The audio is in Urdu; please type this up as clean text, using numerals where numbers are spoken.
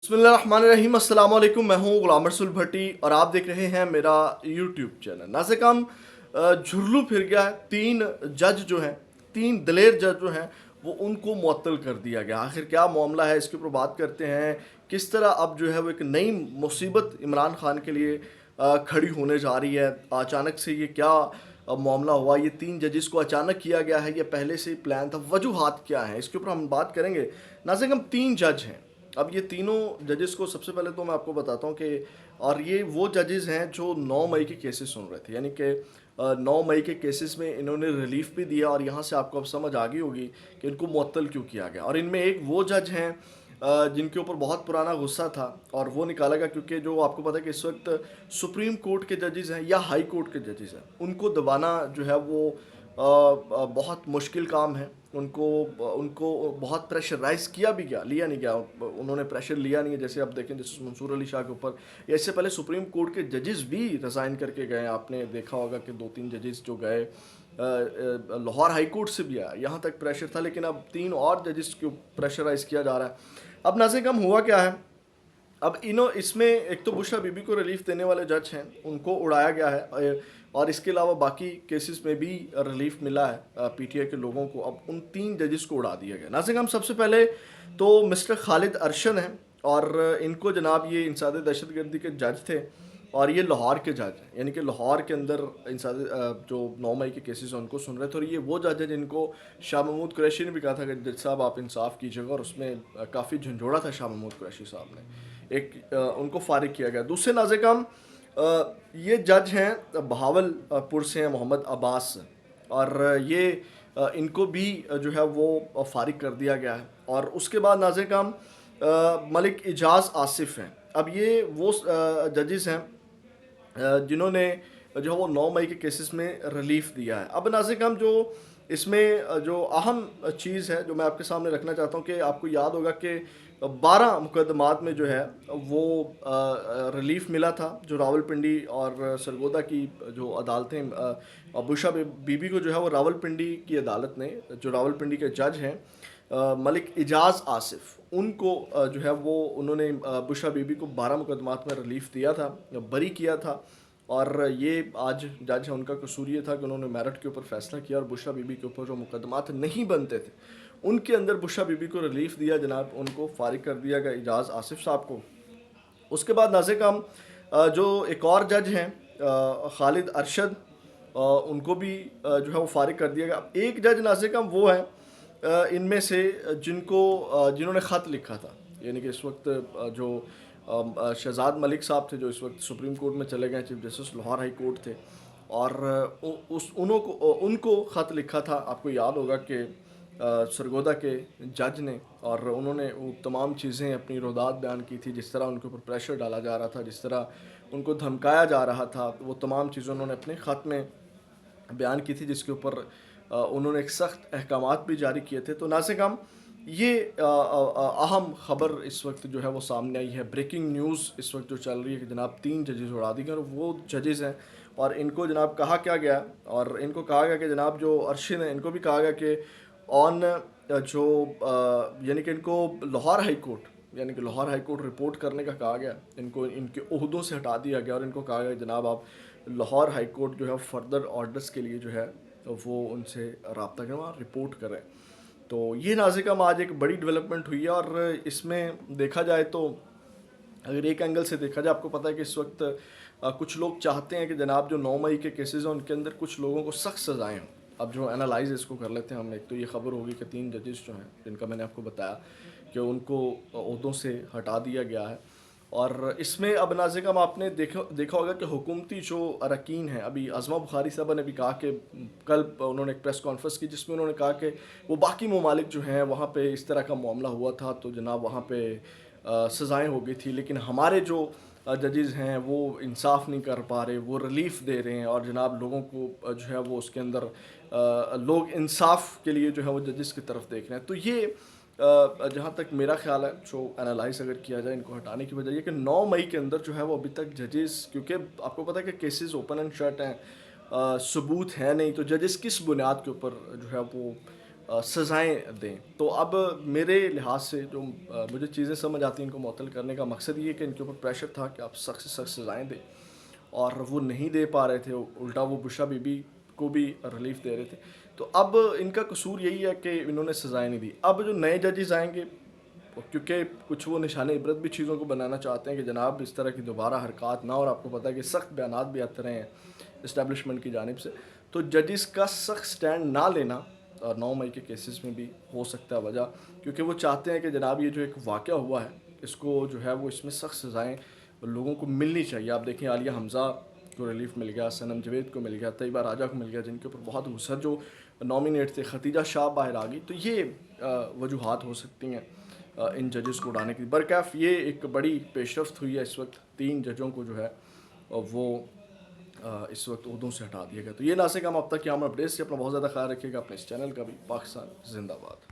بسم اللہ الرحمن الرحیم، السلام علیکم۔ میں ہوں غلام رسول بھٹی اور آپ دیکھ رہے ہیں میرا یوٹیوب چینل۔ ناظرین، جھرلو پھر گیا ہے۔ تین جج جو ہیں، تین دلیر جج جو ہیں، وہ ان کو معطل کر دیا گیا۔ آخر کیا معاملہ ہے، اس کے اوپر بات کرتے ہیں۔ کس طرح اب جو ہے وہ ایک نئی مصیبت عمران خان کے لیے کھڑی ہونے جا رہی ہے۔ اچانک سے یہ کیا معاملہ ہوا، یہ تین ججز کو اچانک کیا گیا ہے، یہ پہلے سے ہی پلان تھا، وجوہات کیا ہیں، اس کے اوپر ہم بات کریں گے۔ ناظرین، ہم تین جج ہیں۔ اب یہ تینوں ججز کو سب سے پہلے تو میں آپ کو بتاتا ہوں کہ اور یہ وہ ججز ہیں جو 9 مئی کے کیسز سن رہے تھے، یعنی کہ 9 مئی کے کیسز میں انہوں نے ریلیف بھی دیا، اور یہاں سے آپ کو اب سمجھ آ گئی ہوگی کہ ان کو معطل کیوں کیا گیا۔ اور ان میں ایک وہ جج ہیں جن کے اوپر بہت پرانا غصہ تھا، اور وہ نکالا گیا کیونکہ جو آپ کو پتہ ہے کہ اس وقت سپریم کورٹ کے ججز ہیں یا ہائی کورٹ کے ججز ہیں، ان کو دبانا جو ہے وہ بہت مشکل کام ہے۔ ان کو بہت پریشرائز کیا بھی گیا، لیا نہیں گیا، انہوں نے پریشر لیا نہیں ہے۔ جیسے آپ دیکھیں، جیسے منصور علی شاہ کے اوپر، یا اس سے پہلے سپریم کورٹ کے ججز بھی ریزائن کر کے گئے۔ آپ نے دیکھا ہوگا کہ 2-3 ججز جو گئے لاہور ہائی کورٹ سے بھی آیا، یہاں تک پریشر تھا، لیکن اب 3 اور ججز کو پریشرائز کیا جا رہا ہے۔ اب ناظرین کم ہوا کیا ہے، اب اس میں ایک تو بشرا بی بی کو ریلیف دینے والے جج ہیں، ان کو اڑایا گیا ہے، اور اس کے علاوہ باقی کیسز میں بھی ریلیف ملا ہے پی ٹی آئی کے لوگوں کو۔ اب ان تین ججز کو اڑا دیا گیا۔ ناظرین، ہم سب سے پہلے تو مسٹر خالد ارشد ہیں، اور ان کو جناب یہ انسداد دہشت گردی کے جج تھے، اور یہ لاہور کے جج ہیں، یعنی کہ لاہور کے اندر جو 9 مئی کے کیسز ہیں ان کو سن رہے تھے۔ اور یہ وہ جج ہیں جن کو شاہ محمود قریشی نے بھی کہا تھا کہ جج صاحب آپ انصاف کیجیے گا، اور اس میں کافی جھنجھوڑا تھا شاہ محمود قریشی صاحب نے، ان کو فارغ کیا گیا۔ دوسرے ناظرین، یہ جج ہیں بہاول پور سے ہیں، محمد عباس، اور یہ ان کو بھی جو ہے وہ فارغ کر دیا گیا ہے۔ اور اس کے بعد ناظرین ملک اعجاز آصف ہیں۔ اب یہ وہ ججز ہیں جنہوں نے جو ہے وہ 9 مئی کے کیسز میں ریلیف دیا ہے۔ اب ناظرین، جو اس میں جو اہم چیز ہے جو میں آپ کے سامنے رکھنا چاہتا ہوں، کہ آپ کو یاد ہوگا کہ 12 مقدمات میں جو ہے وہ ریلیف ملا تھا، جو راول پنڈی اور سرگودا کی جو عدالتیں، بشرا بی بی کو جو ہے وہ راول پنڈی کی عدالت نے، جو راول پنڈی کے جج ہیں ملک اعجاز آصف، ان کو جو ہے وہ انہوں نے بشرا بی بی کو 12 مقدمات میں ریلیف دیا تھا، بری کیا تھا۔ اور یہ آج جج ہے، ان کا قصور یہ تھا کہ انہوں نے میرٹ کے اوپر فیصلہ کیا، اور بشرا بی بی کے اوپر جو مقدمات نہیں بنتے تھے ان کے اندر بشرا بی بی کو ریلیف دیا جناب، ان کو فارغ کر دیا گیا اعجاز آصف صاحب کو۔ اس کے بعد ناظرین جو ایک اور جج ہیں خالد ارشد، ان کو بھی جو ہے وہ فارغ کر دیا گیا۔ اب ایک جج ناظرین وہ ہیں ان میں سے جنہوں نے خط لکھا تھا، یعنی کہ اس وقت جو شہزاد ملک صاحب تھے، جو اس وقت سپریم کورٹ میں چلے گئے، chief justice Lahore high court تھے، اور ان کو خط لکھا تھا، آپ کو یاد ہوگا کہ سرگودا کے جج نے، اور انہوں نے وہ تمام چیزیں اپنی رودات بیان کی تھی، جس طرح ان کے اوپر پریشر ڈالا جا رہا تھا، جس طرح ان کو دھمکایا جا رہا تھا، وہ تمام چیزیں انہوں نے اپنے خط میں بیان کی تھی، جس کے اوپر انہوں نے ایک سخت احکامات بھی جاری کیے تھے۔ تو ناظرین، یہ اہم خبر اس وقت جو ہے وہ سامنے آئی ہے، بریکنگ نیوز اس وقت جو چل رہی ہے کہ جناب 3 ججز اڑا دی گئے، اور وہ ججز ہیں، اور ان کو جناب کہا کیا گیا، اور ان کو کہا گیا کہ جناب جو ارشد ہیں ان کو بھی کہا گیا کہ یعنی کہ ان کو لاہور ہائی کورٹ رپورٹ کرنے کا کہا گیا، ان کو ان کے عہدوں سے ہٹا دیا گیا، اور ان کو کہا گیا کہ جناب آپ لاہور ہائی کورٹ جو ہے فردر آرڈرز کے لیے جو ہے وہ ان سے رابطہ کریں اور رپورٹ کریں۔ تو یہ ناظرین آج ایک بڑی ڈیولپمنٹ ہوئی ہے، اور اس میں دیکھا جائے تو اگر ایک اینگل سے دیکھا جائے، آپ کو پتہ ہے کہ اس وقت کچھ لوگ چاہتے ہیں کہ جناب جو 9 مئی کے کیسز ہیں ان کے اندر کچھ لوگوں کو سخت سزائیں ہوں۔ اب جو انالائز اس کو کر لیتے ہیں ہم، ایک تو یہ خبر ہوگی کہ 3 ججز جو ہیں جن کا میں نے آپ کو بتایا کہ ان کو عہدوں سے ہٹا دیا گیا ہے۔ اور اس میں اب ناظرین آپ نے دیکھا ہوگا کہ حکومتی جو اراکین ہیں، ابھی عظمہ بخاری صاحبہ نے بھی کہا کہ کل انہوں نے ایک پریس کانفرنس کی جس میں انہوں نے کہا کہ وہ باقی ممالک جو ہیں وہاں پہ اس طرح کا معاملہ ہوا تھا تو جناب وہاں پہ سزائیں ہو گئی تھی، لیکن ہمارے جو ججز ہیں وہ انصاف نہیں کر پا رہے، وہ ریلیف دے رہے ہیں، اور جناب لوگوں کو جو ہے وہ اس کے اندر لوگ انصاف کے لیے جو ہے وہ ججز کی طرف دیکھ رہے ہیں۔ تو یہ جہاں تک میرا خیال ہے، جو انالائز اگر کیا جائے ان کو ہٹانے کی وجہ یہ کہ 9 مئی کے اندر جو ہے وہ ابھی تک ججز، کیونکہ آپ کو پتہ ہے کہ کیسز اوپن اینڈ شٹ ہیں، ثبوت ہے نہیں، تو ججز کس بنیاد کے اوپر جو ہے وہ سزائیں دیں. تو اب میرے لحاظ سے جو مجھے چیزیں سمجھ آتی ہیں ان کو معطل کرنے کا مقصد یہ کہ ان کے اوپر پریشر تھا کہ آپ سخت سے سخت سزائیں دیں, اور وہ نہیں دے پا رہے تھے, الٹا وہ بشرا بی بی کو بھی ریلیف دے رہے تھے. تو اب ان کا قصور یہی ہے کہ انہوں نے سزائیں نہیں دی. اب جو نئے ججز آئیں گے, کیونکہ کچھ وہ نشان عبرت بھی چیزوں کو بنانا چاہتے ہیں کہ جناب اس طرح کی دوبارہ حرکات نہ, اور آپ کو پتہ ہے کہ سخت بیانات بھی آتے رہے ہیں اسٹیبلشمنٹ کی جانب سے, تو ججز کا سخت سٹینڈ نہ لینا اور 9 مئی کے کیسز میں بھی ہو سکتا ہے وجہ, کیونکہ وہ چاہتے ہیں کہ جناب یہ جو ایک واقعہ ہوا ہے اس کو جو ہے وہ اس میں سخت سزائیں لوگوں کو ملنی چاہیے. آپ دیکھیں عالیہ حمزہ کو ریلیف مل گیا, سنم جاوید کو مل گیا, طیبہ راجہ کو مل گیا, جن کے اوپر بہت غصہ جو نامینیٹ تھے, ختیجہ شاہ باہر آ گئی. تو یہ وجوہات ہو سکتی ہیں ان ججز کو اڑانے کی. برکیف یہ ایک بڑی پیش رفت ہوئی ہے اس وقت, 3 ججوں کو جو ہے وہ اس وقت عہدوں سے ہٹا دیا گیا. تو یہ ناسک ہم اب تک کی عام اپڈیٹس سے اپنا بہت زیادہ خیال رکھیے گا. اپنے اس چینل کا بھی. پاکستان زندہ باد.